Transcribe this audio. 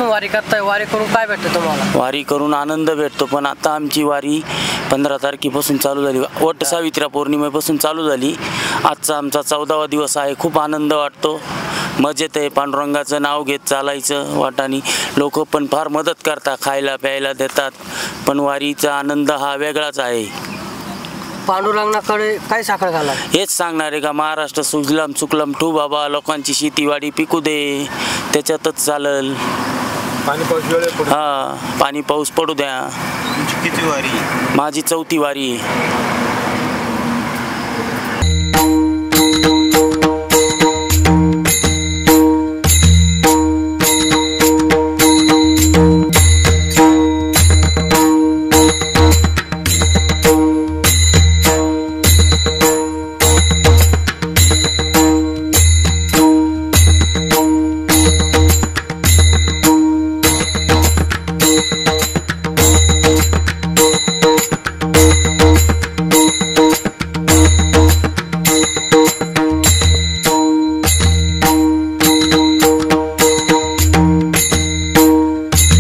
वारी करताय, वारी करून काय भेटतं तुम्हाला? वारी करून आनंद भेटतो, पण आता आमची वारी 15 तारखेपासून चालू झाली, वट सावित्र्या पौर्णिमेपासून चालू झाली. आजचा आमचा 14वा दिवस आहे. खूप आनंद वाटतो, मजेत आहे. पांडुरंगाचं नाव घेत चालायचं वाटानी. लोक पण फार मदत करतात, खायला प्यायला देतात, पण वारीचा आनंद हा वेगळाच आहे. पांडुरंगाकडे काय साखर घाला हेच सांगणार आहे का, महाराष्ट्र सुजलाम सुकलम ठू बाबा, लोकांची शेतीवाडी पिकू दे, त्याच्यातच चालल. पाणी पाऊस पाणी पाऊस पडू द्या. किती वारी? माझी 4थी वारी आहे.